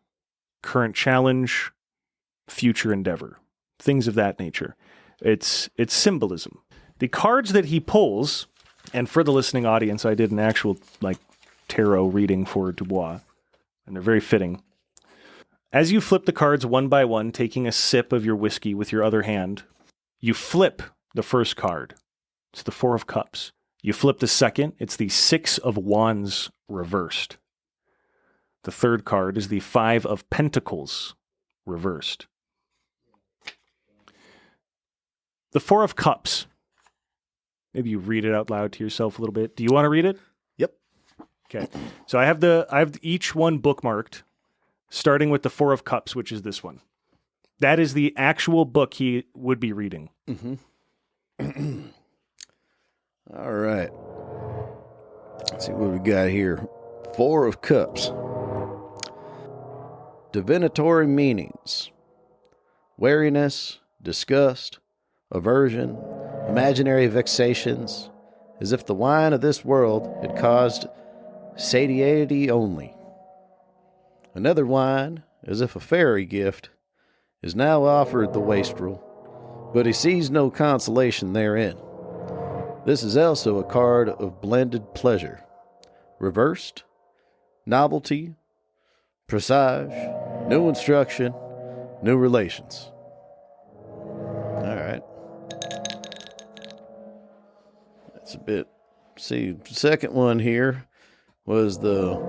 current challenge, future endeavor, things of that nature. It's symbolism. The cards that he pulls, and for the listening audience, I did an actual tarot reading for Dubois, and they're very fitting. As you flip the cards one by one, taking a sip of your whiskey with your other hand, you flip the first card. It's the 4 of Cups. You flip the second. It's the 6 of Wands reversed. The third card is the 5 of Pentacles reversed. The 4 of Cups. Maybe you read it out loud to yourself a little bit. Do you want to read it? Yep. Okay. So I have each one bookmarked, starting with the 4 of Cups, which is this one. That is the actual book he would be reading. Mm-hmm. All right. Let's see what we got here. 4 of Cups. Divinatory meanings. Wariness, disgust, aversion, imaginary vexations, as if the wine of this world had caused satiety only. Another wine, as if a fairy gift, is now offered the wastrel, but he sees no consolation therein. This is also a card of blended pleasure. Reversed, novelty, presage, new instruction, new relations. All right. That's a bit. See, the second one here was the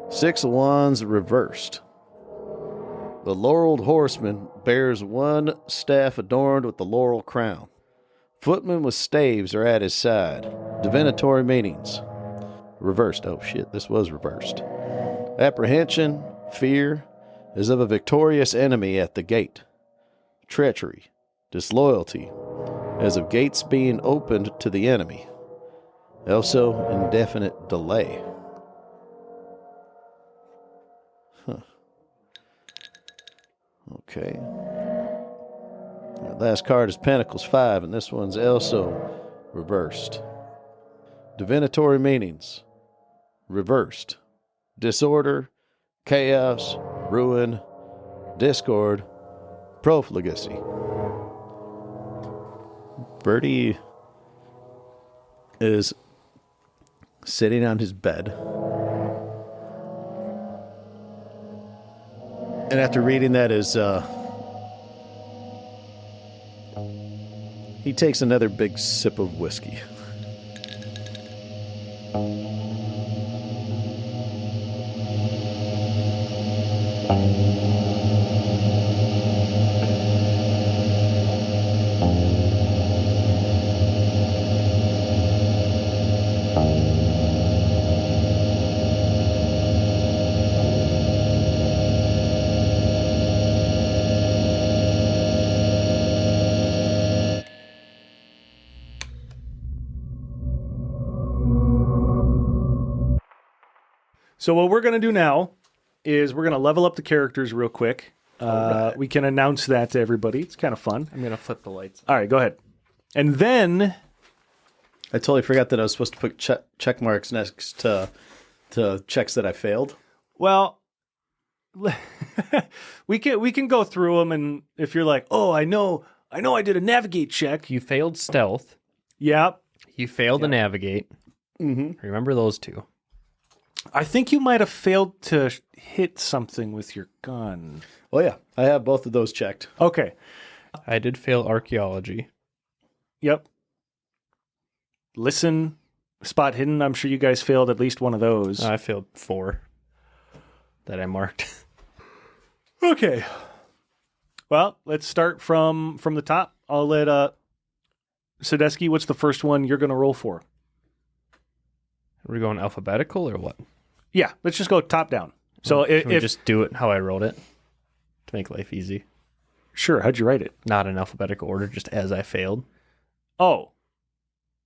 6 of Wands reversed. The laureled horseman bears one staff adorned with the laurel crown. Footmen with staves are at his side. Divinatory meanings. Reversed. Oh shit, this was reversed. Apprehension, fear, as of a victorious enemy at the gate. Treachery, disloyalty, as of gates being opened to the enemy. Also, indefinite delay. Huh. Okay. The last card is Pentacles 5, and this one's also reversed. divinatory meanings, reversed, disorder, chaos, ruin, discord, profligacy. Birdie is sitting on his bed. And after reading that he takes another big sip of whiskey. So what we're going to do now is we're going to level up the characters real quick. Right. We can announce that to everybody. It's kind of fun. I'm going to flip the lights. All right, go ahead. And then... I totally forgot that I was supposed to put check marks next to checks that I failed. Well, we can go through them, and if you're like, oh, I know I did a navigate check. You failed stealth. Yep. You failed to navigate. Mm-hmm. Remember those two. I think you might have failed to hit something with your gun. Oh, yeah. I have both of those checked. Okay. I did fail archaeology. Yep. Listen, spot hidden. I'm sure you guys failed at least one of those. I failed 4 that I marked. Okay. Well, let's start from the top. I'll let Sadesky, what's the first one you're going to roll for? Are we going alphabetical or what? Yeah, let's just go top down. So Can we if just do it how I wrote it to make life easy? sure, how'd you write it? Not in alphabetical order, just as I failed. Oh,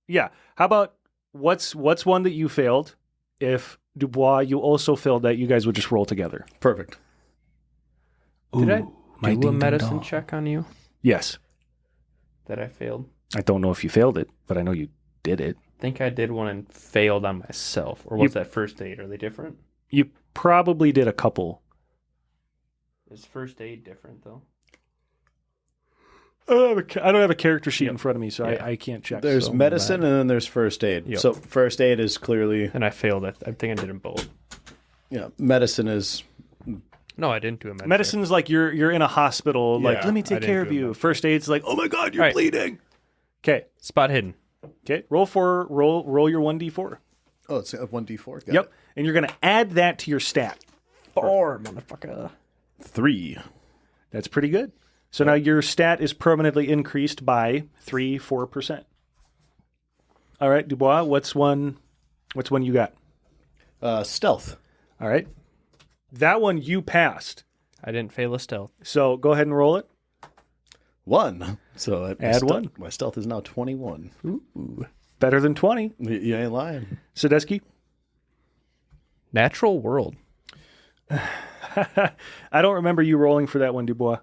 yeah. How about what's one that you failed? If Dubois, you also failed that, you guys would just roll together. Perfect. Did I my do a ding-dong medicine dong. check on you Yes. that I failed? I don't know if you failed it, but I know you did it. I think I did one and failed on myself. Or was that first aid? Are they different? You probably did a couple. Is first aid different, though? I don't have a character sheet in front of me, so Yeah. I can't check. There's so medicine and then there's first aid. Yep. So first aid is clearly, And I failed. I think I did them both. medicine is, No, I didn't do a medicine. Medicine's like you're in a hospital, like, Yeah, let me I take didn't care do of a you. medicine. First aid's like, oh my God, you're All right. bleeding. Okay. Spot hidden. Okay. Roll your 1d4. oh, it's a 1d4. Got Yep. it. And you're going to add that to your stat. 4, motherfucker. 3. That's pretty good. So now your stat is permanently increased by 4%. All right, Dubois, what's one you got? Stealth. All right. That one you passed. I didn't fail a stealth. So go ahead and roll it. 1. So Add 1. My stealth is now 21. Ooh. Better than 20. You ain't lying. Sadesky? Natural world. I don't remember you rolling for that one, Dubois.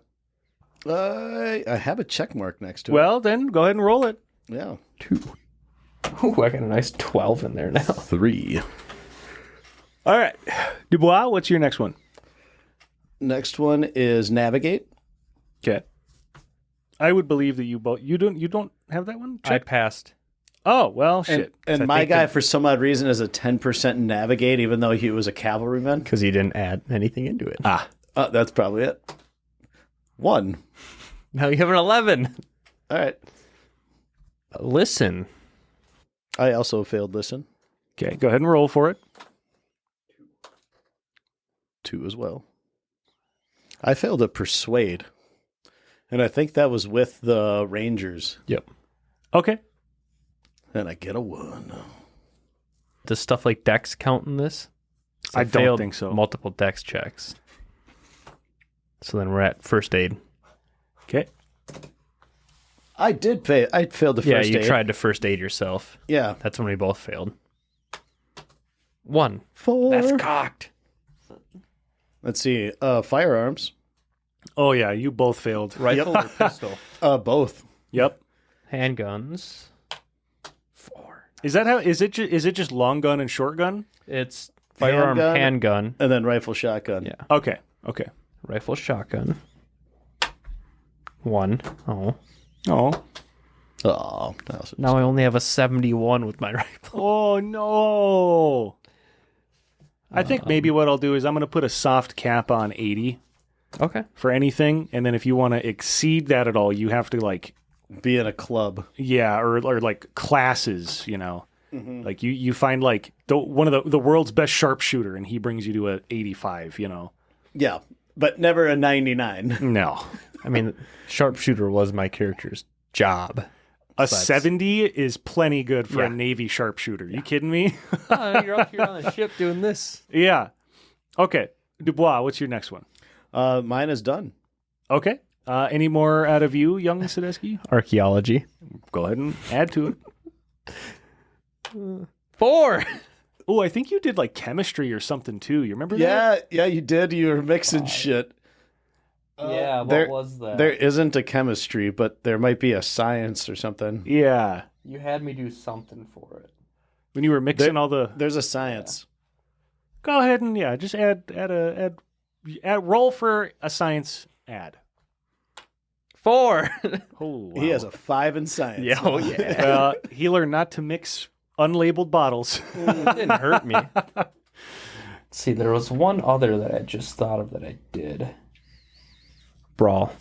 I have a check mark next to it. Well, then go ahead and roll it. Yeah. 2. Ooh, I got a nice 12 in there now. 3. All right. Dubois, what's your next one? Next one is navigate. Okay. I would believe that you don't have that one? I Check. passed. Oh, well, shit. And So I my think guy, that- for some odd reason, is a 10% navigate, even though he was a cavalryman. Because he didn't add anything into it. Ah. That's probably it. 1. Now you have an 11. All right. Listen. I also failed listen. Okay, go ahead and roll for it. 2 as well. I failed to persuade. And I think that was with the Rangers. Yep. Okay. And I get a 1. Does stuff like dex count in this? I don't failed think so. Multiple dex checks. So then we're at first aid. Okay. I did fail. I failed the Yeah, first you aid. tried to first aid yourself. Yeah. That's when we both failed. 1. 4. That's cocked. Let's see. Firearms. Oh, yeah, you both failed. Rifle or pistol? Both. Yep. Handguns. 4. Is that how? Is it just long gun and short gun? It's firearm, handgun, and then rifle, shotgun. Yeah. Okay. Rifle, shotgun. 1. Oh. Oh, Now I only have a 71 with my rifle. Oh no! I think maybe what I'll do is I'm going to put a soft cap on 80 Okay. for anything, and then if you want to exceed that at all, you have to like be in a club. Yeah, or like classes, you know. Mm-hmm. Like you find like one of the world's best sharpshooter, and he brings you to a 85, you know. Yeah, but never a 99. No. I mean, sharpshooter was my character's job. A 70 is plenty good for Yeah. a Navy sharpshooter. You kidding me? You're up here on the ship doing this. Yeah. Okay. Dubois, what's your next one? Mine is done. Okay. Any more out of you, young Sadesky? Archaeology. Go ahead and add to it. 4. Oh, I think you did like chemistry or something too. You remember that? Yeah, you did. You were mixing shit. Yeah, what was that? There isn't a chemistry, but there might be a science or something. Yeah. You had me do something for it. When you were mixing all the... There's a science. Go ahead and, just add roll for a science ad. 4. Oh, wow. He has a 5 in science. Yeah, oh yeah. He learned not to mix unlabeled bottles. It didn't hurt me. See, there was one other that I just thought of that I did. Brawl.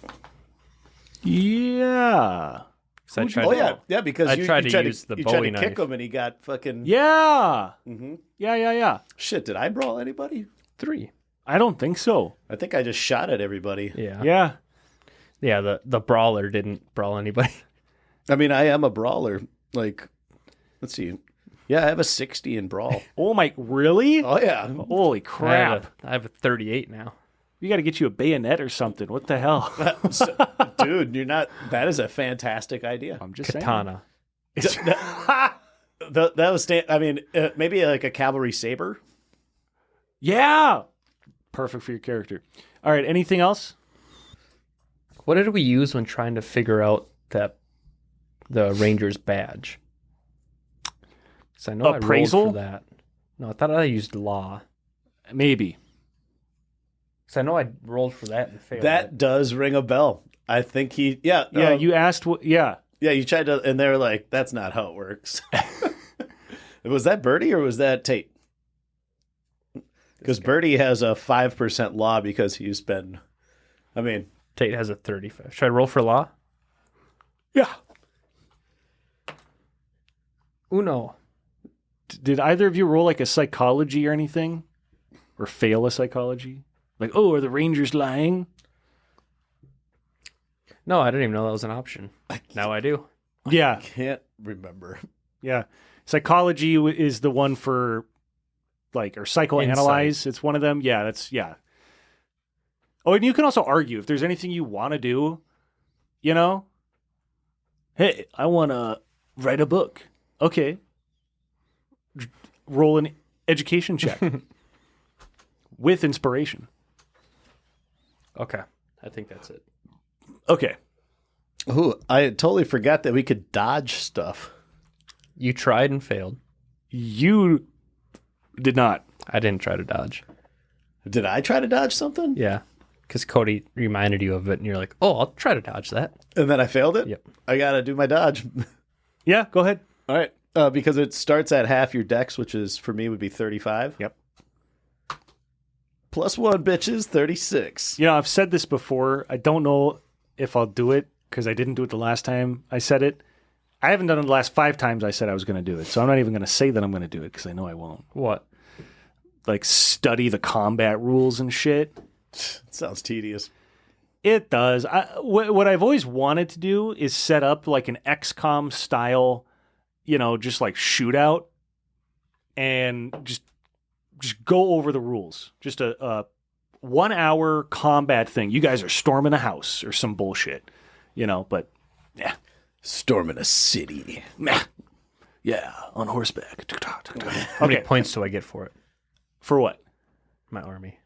Yeah. I tried because I you tried to tried use the you tried Bowie to kick knife. him and he got fucking... Yeah. Mhm. Yeah. Shit, did I brawl anybody? 3. I don't think so. I think I just shot at everybody. Yeah. Yeah. Yeah, the brawler didn't brawl anybody. I mean, I am a brawler. Like, let's see. Yeah, I have a 60 in brawl. Oh, my... Really? Oh, yeah. Holy crap. I have a 38 now. We got to get you a bayonet or something. What the hell? Dude, you're not... That is a fantastic idea. I'm just Katana. saying. That was... I mean, maybe like a cavalry saber. Yeah. Perfect for your character. All right. Anything else? What did we use when trying to figure out the Ranger's badge? Because I know Appraisal? I rolled for that. No, I thought I used law. Maybe. Because I know I rolled for that and failed. That does ring a bell. I think he... Yeah. Yeah, you asked what... Yeah. Yeah, you tried to... And they were like, that's not how it works. Was that Birdie or was that Tate? Because Birdie has a 5% law because he's been... I mean... Tate has a 35. Should I roll for law? Yeah. Uno. Did either of you roll like a psychology or anything? Or fail a psychology? Like, oh, are the Rangers lying? No, I didn't even know that was an option. Now I do. Yeah. Can't remember. Yeah. Psychology is the one for, like, or psychoanalyze. Insight. It's one of them. Yeah, yeah. Oh, and you can also argue if there's anything you want to do, you know? Hey, I want to write a book. Okay. Roll an education check with inspiration. Okay. I think that's it. Okay. Ooh, I totally forgot that we could dodge stuff. You tried and failed. You did not. I didn't try to dodge. Did I try to dodge something? Yeah. Because Cody reminded you of it, and you're like, oh, I'll try to dodge that. And then I failed it? Yep. I got to do my dodge. Yeah, go ahead. All right. Because it starts at half your dex, which is, for me, would be 35. Yep. +1, bitches, 36. You know, I've said this before. I don't know if I'll do it because I didn't do it the last time I said it. I haven't done it the last 5 times I said I was going to do it. So I'm not even going to say that I'm going to do it because I know I won't. What? Like, study the combat rules and shit. Sounds tedious. It does. What I've always wanted to do is set up like an XCOM style, you know, just like shootout and just go over the rules. Just a 1 hour combat thing. You guys are storming a house or some bullshit, you know, but yeah. Storming a city. Meh. Yeah, on horseback. How many points do I get for it? For what? My army.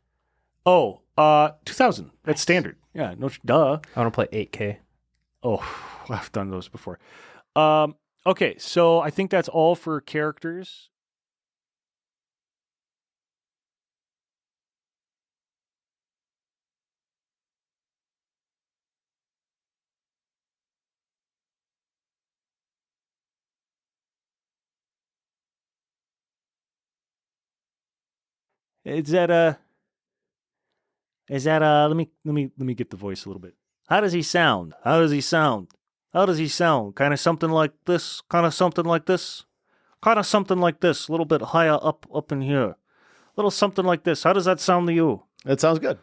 Oh, 2,000. That's standard. Yeah, no, duh. I want to play 8K. Oh, I've done those before. Okay, so I think that's all for characters. Is that let me get the voice a little bit. How does he sound? How does he sound? How does he sound? Kind of something like this, kind of something like this. Kind of something like this, a little bit higher up in here. A little something like this. How does that sound to you? It sounds good.